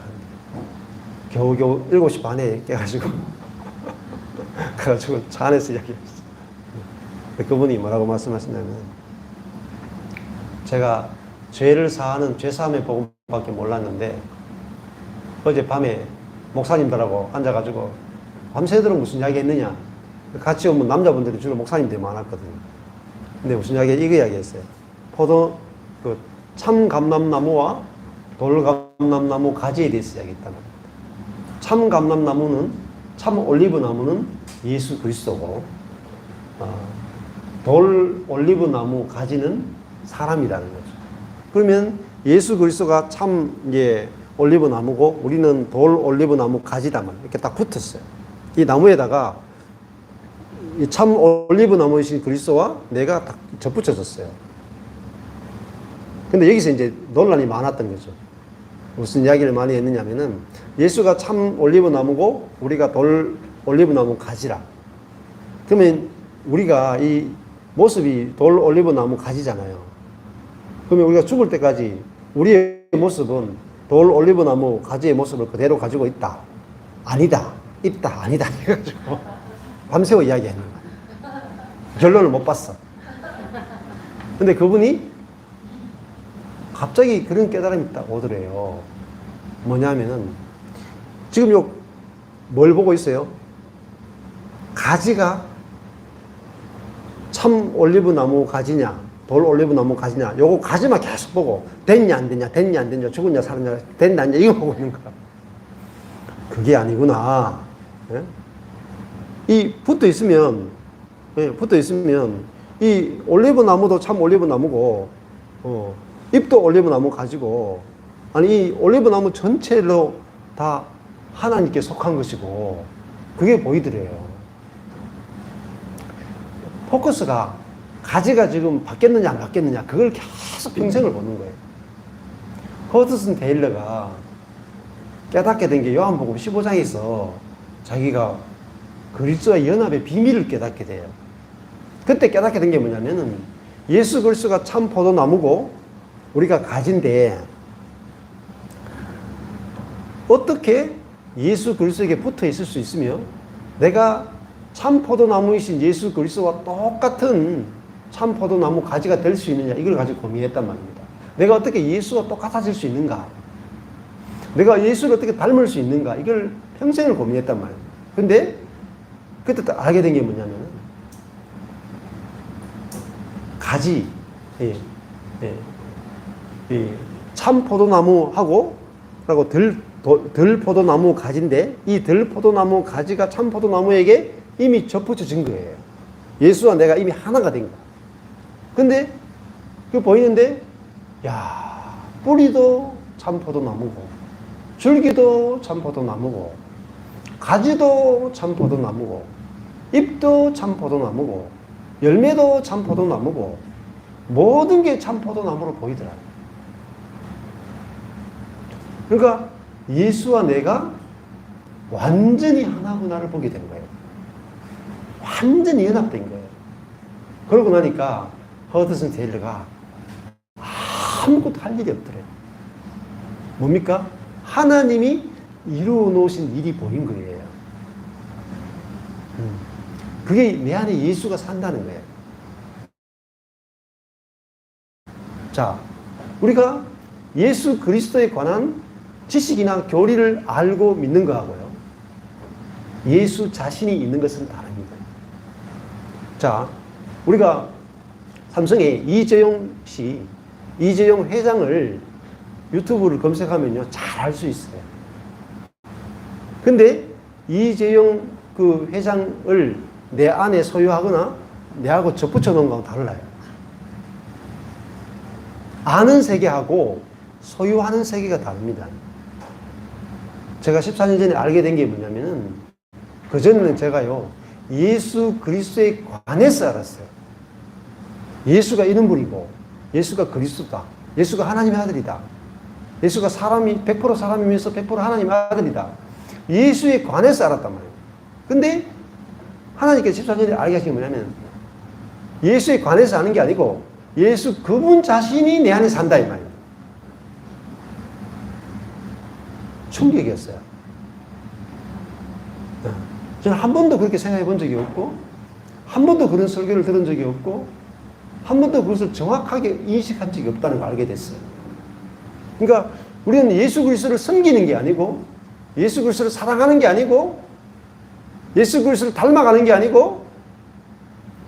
겨우겨우 7시 반에 깨가지고 그래가지고 차 안에서 이야기했어요. 그분이 뭐라고 말씀하시냐면 제가 죄를 사하는 죄사함의 복음밖에 몰랐는데 어젯밤에 목사님들하고 앉아가지고 밤새도록 무슨 이야기 했느냐. 같이 오면 남자분들이 주로 목사님들이 많았거든요. 근데 무슨 이야기, 이거 이야기 했어요. 참감람나무와 돌감람나무 가지에 대해서 이야기했다는 겁니다. 참감람나무는, 참 올리브나무는 예수 그리스도고, 돌 올리브나무 가지는 사람이라는 거죠. 그러면 예수 그리스도가 참 올리브나무고 우리는 돌 올리브나무 가지다 말 이렇게 딱 붙었어요. 이 나무에다가 이 참 올리브나무이신 그리스도와 내가 딱 접붙여졌어요. 근데 여기서 이제 논란이 많았던 거죠. 무슨 이야기를 많이 했느냐면은 예수가 참 올리브나무고 우리가 돌 올리브나무 가지라. 그러면 우리가 이 모습이 돌 올리브나무 가지잖아요. 그러면 우리가 죽을 때까지 우리의 모습은 돌 올리브나무 가지의 모습을 그대로 가지고 있다. 아니다. 있다. 아니다. 해가지고 밤새워 이야기하는 거야. 결론을 못 봤어. 근데 그분이 갑자기 그런 깨달음이 딱 오더래요. 뭐냐면은 지금 뭘 보고 있어요? 가지가 참 올리브나무 가지냐 돌 올리브나무 가지냐 요거 가지만 계속 보고 됐냐 안 됐냐 됐냐 안 됐냐 죽었냐 살았냐 됐냐 안 됐냐 이거 보고 있는 거야. 그게 아니구나. 예? 이 붙어 있으면 이 올리브나무도 참 올리브나무고 잎도 올리브나무 가지고 아니 이 올리브나무 전체로 다 하나님께 속한 것이고 그게 보이더래요. 포커스가 가지가 지금 바뀌었느냐 안 바뀌었느냐 그걸 계속 평생을 보는 거예요. 허드슨 테일러가 깨닫게 된 게 요한복음 15장에서 자기가 그리스도와 연합의 비밀을 깨닫게 돼요. 그때 깨닫게 된 게 뭐냐면은 예수 그리스도가 참 포도나무고 우리가 가지인데 어떻게 예수 그리스도에게 붙어 있을 수 있으며 내가 참 포도나무이신 예수 그리스도와 똑같은 참 포도나무 가지가 될 수 있느냐 이걸 가지고 고민했단 말입니다. 내가 어떻게 예수와 똑같아질 수 있는가? 내가 예수를 어떻게 닮을 수 있는가? 이걸 평생을 고민했단 말이에요. 근데 그때 알게 된 게 뭐냐면 가지, 참 포도나무하고 그리고 들 포도나무 가지인데 이 들 포도나무 가지가 참 포도나무에게 이미 접붙여진 거예요. 예수와 내가 이미 하나가 된 거야. 근데 그 보이는데 야 뿌리도 참포도나무고, 줄기도 참포도나무고, 가지도 참포도나무고, 잎도 참포도나무고, 열매도 참포도나무고, 모든 게 참포도나무로 보이더라고요. 그러니까 예수와 내가 완전히 하나구나를 보게 된 거예요. 완전히 연합된 거예요. 그러고 나니까 허드슨 테일러가 아무것도 할 일이 없더래요. 뭡니까? 하나님이 이루어 놓으신 일이 보인 거예요. 그게 내 안에 예수가 산다는 거예요. 자, 우리가 예수 그리스도에 관한 지식이나 교리를 알고 믿는 거하고요, 예수 자신이 있는 것은 다릅니다. 자, 우리가 삼성의 이재용 씨, 이재용 회장을 유튜브를 검색하면요, 잘 알 수 있어요. 근데 이재용 그 회장을 내 안에 소유하거나 내하고 접붙여 놓은 거하고 달라요. 아는 세계하고 소유하는 세계가 다릅니다. 제가 14년 전에 알게 된 게 뭐냐면은, 그전에는 제가요, 예수 그리스도에 관해서 알았어요. 예수가 이런 분이고, 예수가 그리스도다. 예수가 하나님의 아들이다. 예수가 100% 사람이면서 100% 하나님의 아들이다. 예수에 관해서 알았단 말이에요. 근데 하나님께서 14년에 알게 하신 게 뭐냐면, 예수에 관해서 아는 게 아니고 예수 그분 자신이 내 안에 산다 이 말이에요. 충격이었어요. 저는 한 번도 그렇게 생각해 본 적이 없고, 한 번도 그런 설교를 들은 적이 없고, 한 번도 그것을 정확하게 인식한 적이 없다는 걸 알게 됐어요. 그러니까 우리는 예수 그리스도를 섬기는 게 아니고, 예수 그리스도를 사랑하는 게 아니고, 예수 그리스도를 닮아가는 게 아니고,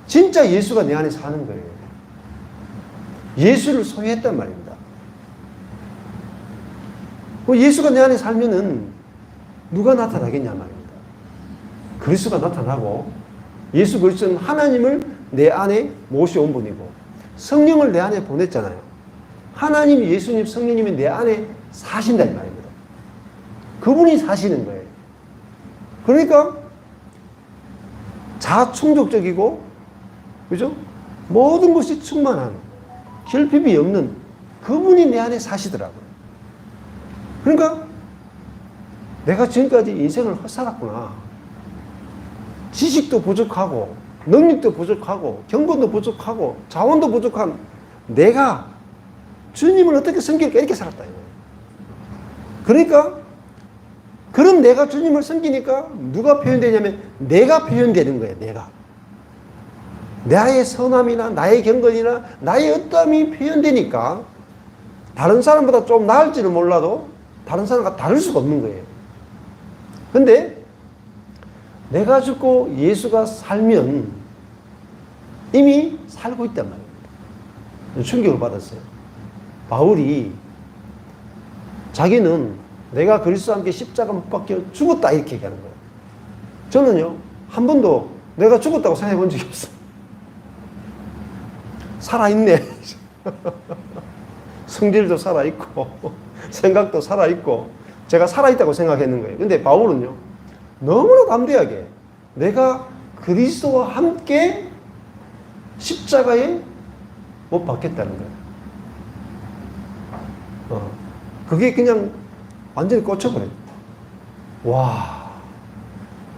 진짜 예수가 내 안에 사는 거예요. 예수를 소유했단 말입니다. 예수가 내 안에 살면은 누가 나타나겠냐 말입니다. 그리스도가 나타나고, 예수 그리스도는 하나님을 내 안에 모셔온 분이고, 성령을 내 안에 보냈잖아요. 하나님, 예수님, 성령님이 내 안에 사신다 이 말입니다. 그분이 사시는 거예요. 그러니까 자충족적이고, 그죠? 모든 것이 충만한, 결핍이 없는 그분이 내 안에 사시더라고요. 그러니까 내가 지금까지 인생을 헛살았구나. 지식도 부족하고, 능력도 부족하고, 경건도 부족하고, 자원도 부족한 내가 주님을 어떻게 섬길까 이렇게 살았다. 그러니까 그런 내가 주님을 섬기니까 누가 표현되냐면 내가 표현되는 거예요. 내가. 나의 선함이나 나의 경건이나 나의 어떠함이 표현되니까 다른 사람보다 좀 나을지는 몰라도 다른 사람과 다를 수가 없는 거예요. 근데 내가 죽고 예수가 살면 이미 살고 있단 말입니다. 충격을 받았어요. 바울이 자기는 내가 그리스도와 함께 십자가 못 박혀 죽었다 이렇게 얘기하는 거예요. 저는요, 한 번도 내가 죽었다고 생각해 본 적이 없어요. 살아있네. 성질도 살아있고 생각도 살아있고 제가 살아있다고 생각했는 거예요. 근데 바울은요, 너무나 담대하게 내가 그리스도와 함께 십자가에 못 박혔다는 거예요. 그게 그냥 완전히 꽂혀버려요. 와.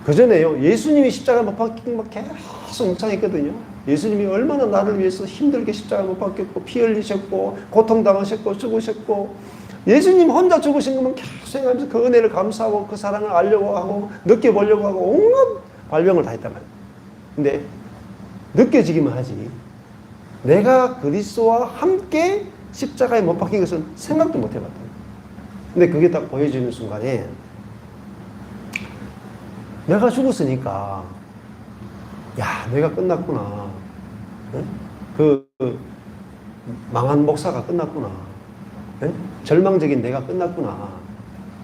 그전에요, 예수님이 십자가 못 박힌 막 계속 묵상했거든요. 예수님이 얼마나 나를 위해서 힘들게 십자가 못 박혔고, 피 흘리셨고, 고통당하셨고, 죽으셨고, 예수님 혼자 죽으신 것만 계속 생각하면서 그 은혜를 감사하고, 그 사랑을 알려고 하고, 느껴보려고 하고, 온갖 발병을 다 했단 말이에요. 근데, 느껴지기만 하지, 내가 그리스도와 함께 십자가에 못 박힌 것은 생각도 못 해봤다. 근데 그게 딱 보여지는 순간에, 내가 죽었으니까, 야, 내가 끝났구나. 그 망한 목사가 끝났구나. 절망적인 내가 끝났구나.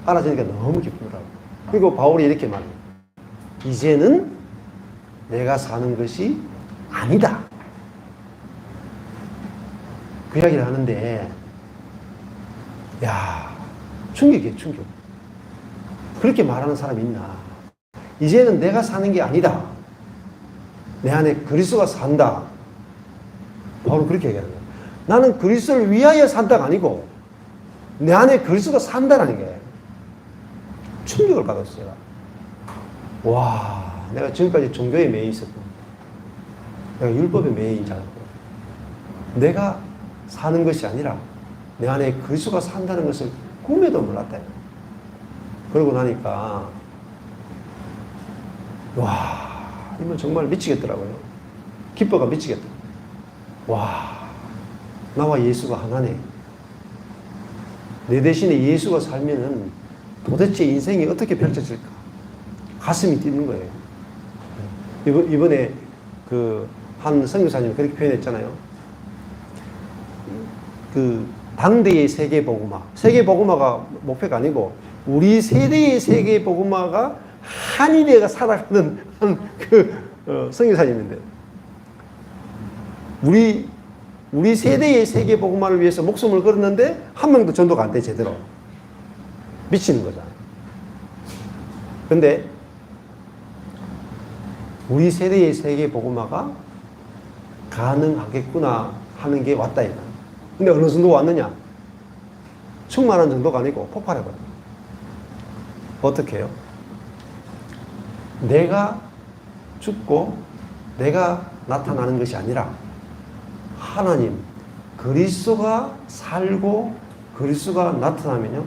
알아지니까 너무 기쁘더라고. 그리고 바울이 이렇게 말해요. 이제는 내가 사는 것이 아니다. 그 이야기를 하는데, 야, 충격이에요, 충격. 그렇게 말하는 사람이 있나? 이제는 내가 사는 게 아니다. 내 안에 그리스도가 산다. 바로 그렇게 얘기하는 거예요. 나는 그리스도를 위하여 산다가 아니고 내 안에 그리스도가 산다라는 게 충격을 받았어요. 와, 내가 지금까지 종교에 매여 있었고 내가 율법에 매여 있는 자였고 내가 사는 것이 아니라 내 안에 그리스도가 산다는 것을 꿈에도 몰랐다. 그러고 나니까 와, 이건 정말 미치겠더라고요. 기뻐가 미치겠다. 와, 나와 예수가 하나네. 내 대신에 예수가 살면은 도대체 인생이 어떻게 펼쳐질까? 가슴이 뛰는 거예요. 이번에 한 선교사님이 그렇게 표현했잖아요. 당대의 세계복음화. 세계복음화가 목표가 아니고 우리 세대의 세계복음화가 한인회가 살아가는 선교사님인데 우리 세대의 세계복음화를 위해서 목숨을 걸었는데 한 명도 전도가 안 돼, 제대로. 미치는 거잖아요. 근데 우리 세대의 세계복음화가 가능하겠구나 하는 게 왔다 이거. 근데 어느 정도 왔느냐? 충만한 정도가 아니고 폭발해버려. 어떻게 해요? 내가 죽고 내가 나타나는 것이 아니라 하나님, 그리스도가 살고 그리스도가 나타나면요,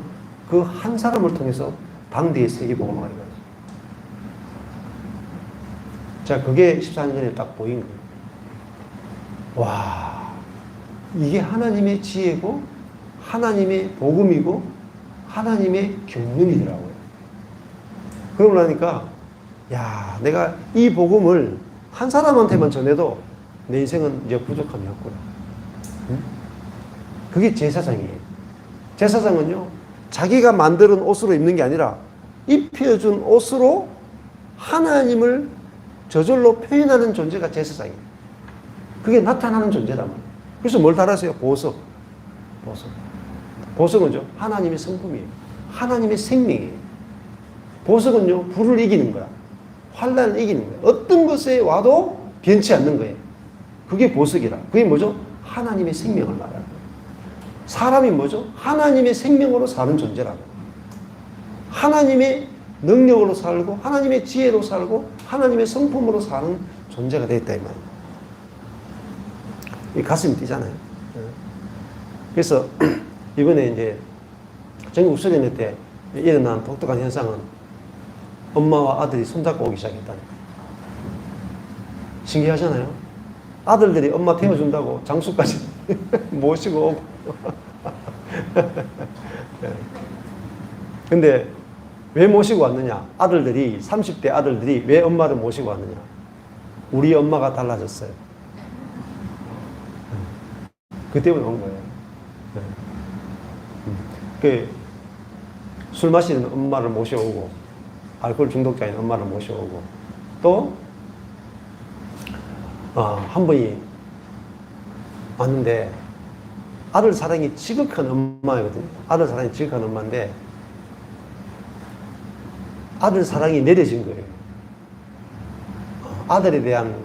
그 한 사람을 통해서 당대의 세계복음화가 이루어져요. 자, 그게 14년 전에 딱 보인 거예요. 와, 이게 하나님의 지혜고 하나님의 복음이고 하나님의 경륜이더라고요. 그러고 나니까 야, 내가 이 복음을 한 사람한테만 전해도 내 인생은 이제 부족함이 없구나. 응? 그게 제사장이에요. 제사장은요, 자기가 만드는 옷으로 입는 게 아니라 입혀준 옷으로 하나님을 저절로 표현하는 존재가 제사장이에요. 그게 나타나는 존재란 말이에요. 그래서 뭘 달았어요? 보석. 보석은요, 하나님의 성품이에요. 하나님의 생명이에요. 보석은요, 불을 이기는 거야. 환난을 이기는 거야. 어떤 것에 와도 변치 않는 거예요. 그게 보석이라. 그게 뭐죠? 하나님의 생명을 말하는 거예요. 사람이 뭐죠? 하나님의 생명으로 사는 존재라고. 하나님의 능력으로 살고 하나님의 지혜로 살고 하나님의 성품으로 사는 존재가 되었다 이 말이에요. 이 가슴이 뛰잖아요. 그래서 이번에 이제 전국 수련회 때 일어난 독특한 현상은 엄마와 아들이 손잡고 오기 시작했다니까. 신기하잖아요. 아들들이 엄마 태워준다고 장수까지 모시고 오고. 근데 왜 모시고 왔느냐? 아들들이, 30대 아들들이 왜 엄마를 모시고 왔느냐? 우리 엄마가 달라졌어요. 그 때문에 온 거예요. 술 마시는 엄마를 모셔오고, 알코올 중독자인 엄마를 모셔오고, 또, 한 분이 왔는데, 아들 사랑이 지극한 엄마거든요. 아들 사랑이 지극한 엄마인데, 아들 사랑이 내려진 거예요. 아들에 대한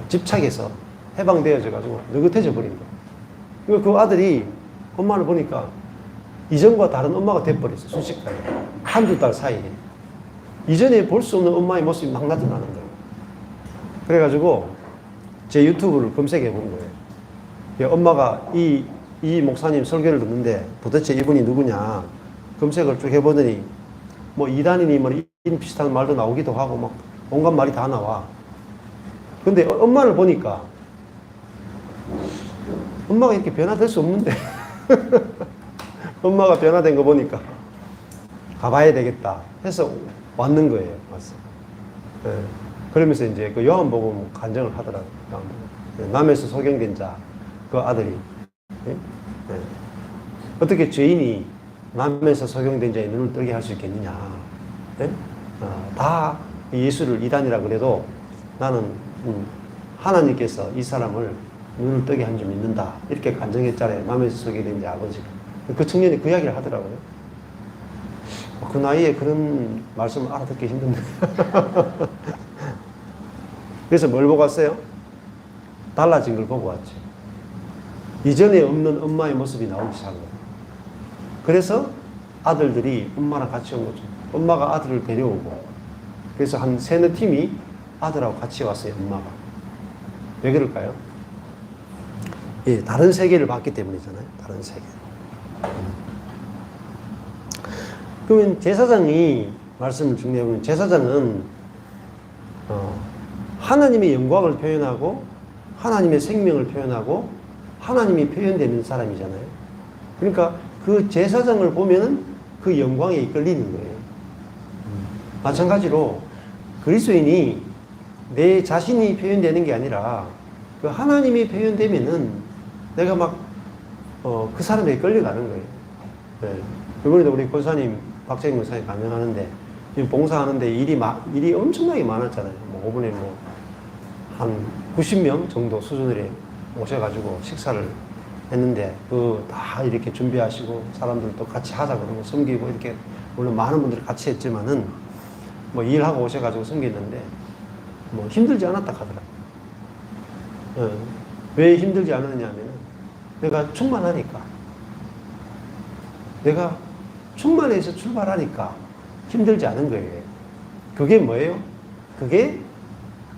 집착에서 해방되어져가지고 느긋해져 버린 거예요. 그 아들이 엄마를 보니까 이전과 다른 엄마가 돼버렸어요. 순식간에. 한두 달 사이에. 이전에 볼 수 없는 엄마의 모습이 막 나타나는 거예요. 그래가지고 제 유튜브를 검색해 본 거예요. 엄마가 이 목사님 설교를 듣는데 도대체 이분이 누구냐 검색을 쭉 해보더니 뭐 이단이니 뭐 인 비슷한 말도 나오기도 하고 막 온갖 말이 다 나와. 근데 엄마를 보니까 엄마가 이렇게 변화될 수 없는데 엄마가 변화된 거 보니까 가봐야 되겠다 해서 왔는 거예요. 왔어. 네. 그러면서 이제 그 요한복음 간증을 하더라고요. 남에서 소경된 자, 그 아들이. 네? 네. 어떻게 죄인이 남에서 소경된 자의 눈을 뜨게 할 수 있겠느냐. 네? 다 예수를 이단이라 그래도 나는 하나님께서 이 사람을 눈을 뜨게 한 줄 믿는다. 이렇게 간증했잖아요. 남에서 소경된 자 아버지가. 그 청년이 그 이야기를 하더라고요. 그 나이에 그런 말씀을 알아듣기 힘든데. 그래서 뭘 보고 왔어요? 달라진 걸 보고 왔죠. 이전에 없는 엄마의 모습이 나오기 시작한 거예요. 그래서 아들들이 엄마랑 같이 온 거죠. 엄마가 아들을 데려오고, 그래서 한 세네 팀이 아들하고 같이 왔어요, 엄마가. 왜 그럴까요? 예, 다른 세계를 봤기 때문이잖아요. 다른 세계. 그러면 제사장이 말씀을 정리해보면, 제사장은 하나님의 영광을 표현하고 하나님의 생명을 표현하고 하나님이 표현되는 사람이잖아요. 그러니까 그 제사장을 보면은 그 영광에 이끌리는 거예요. 마찬가지로 그리스도인이 내 자신이 표현되는 게 아니라 그 하나님이 표현되면은 내가 막 그 사람에게 끌려가는 거예요. 네. 이번에도 우리 권사님 박재인 권사님 강연하는데 지금 봉사하는데 일이 엄청나게 많았잖아요. 뭐 5분에 한 90명 정도 수준으로 오셔가지고 식사를 했는데 그 다 이렇게 준비하시고 사람들도 같이 하자 그러고 섬기고 이렇게 물론 많은 분들이 같이 했지만은 뭐 일하고 오셔가지고 섬겼는데 뭐 힘들지 않았다 하더라고요. 왜 힘들지 않았냐 하면은 내가 충만하니까, 내가 충만해서 출발하니까 힘들지 않은 거예요. 그게 뭐예요? 그게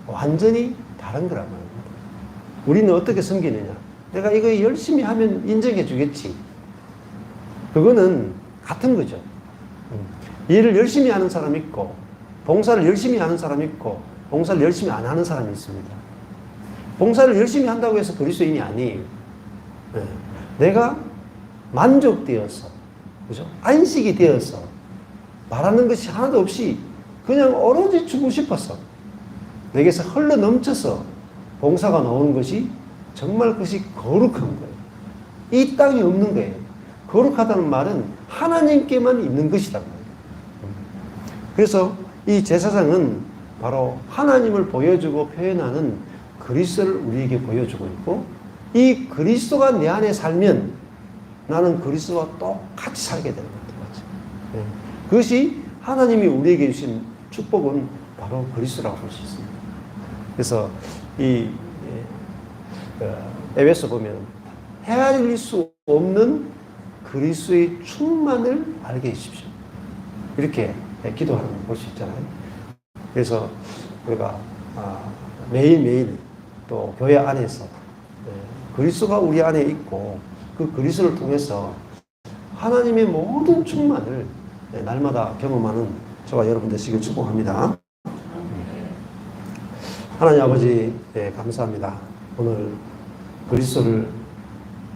완전히 다른 거란 말입니다. 우리는 어떻게 섬기느냐? 내가 이거 열심히 하면 인정해 주겠지. 그거는 같은 거죠. 일을 열심히 하는 사람이 있고, 봉사를 열심히 하는 사람이 있고, 봉사를 열심히 안 하는 사람이 있습니다. 봉사를 열심히 한다고 해서 그리스도인이 아니에요. 네. 내가 만족되어서, 그죠? 안식이 되어서, 말하는 것이 하나도 없이 그냥 오로지 주고 싶어서, 내게서 흘러 넘쳐서 봉사가 나오는 것이 정말 그것이 거룩한 거예요. 이 땅이 없는 거예요. 거룩하다는 말은 하나님께만 있는 것이란 말이에요. 그래서 이 제사장은 바로 하나님을 보여주고 표현하는 그리스도를 우리에게 보여주고 있고, 이 그리스도가 내 안에 살면 나는 그리스도와 똑같이 살게 되는 거죠. 그것이 하나님이 우리에게 주신 축복은 바로 그리스도라고 볼 수 있습니다. 그래서 이 에베소 보면 헤아릴 수 없는 그리스도의 충만을 알게 해주십시오. 이렇게 기도하는 걸 볼 수 있잖아요. 그래서 우리가 매일매일 또 교회 안에서 그리스도가 우리 안에 있고 그 그리스도를 통해서 하나님의 모든 충만을 날마다 경험하는 저와 여러분 되시길 축복합니다. 하나님 아버지, 감사합니다. 오늘 그리스도를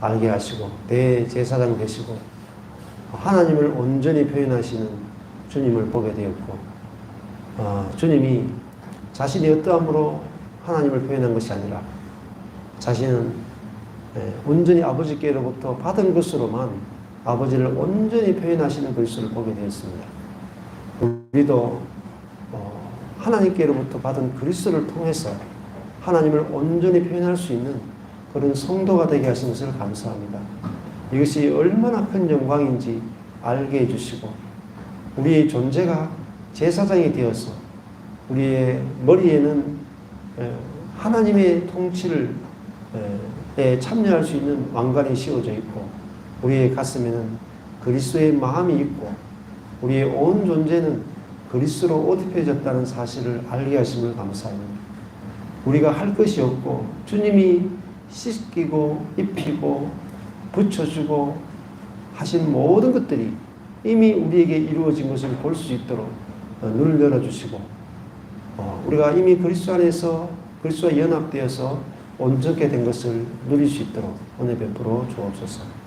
알게 하시고 대제사장 되시고 하나님을 온전히 표현하시는 주님을 보게 되었고, 주님이 자신이 어떠함으로 하나님을 표현한 것이 아니라 자신은 온전히 아버지께로부터 받은 것으로만 아버지를 온전히 표현하시는 그리스도를 보게 되었습니다. 우리도 하나님께로부터 받은 그리스도를 통해서 하나님을 온전히 표현할 수 있는 그런 성도가 되게 하신 것을 감사합니다. 이것이 얼마나 큰 영광인지 알게 해주시고, 우리의 존재가 제사장이 되어서 우리의 머리에는 하나님의 통치를 참여할 수 있는 왕관이 씌워져 있고, 우리의 가슴에는 그리스도의 마음이 있고, 우리의 온 존재는 그리스도로 옷 입혀졌다는 사실을 알게 하심을 감사합니다. 우리가 할 것이 없고 주님이 씻기고 입히고 붙여주고 하신 모든 것들이 이미 우리에게 이루어진 것을 볼 수 있도록 눈을 열어주시고, 우리가 이미 그리스도 안에서 그리스도와 연합되어서 온전케 된 것을 누릴 수 있도록 은혜 베풀어 주옵소서.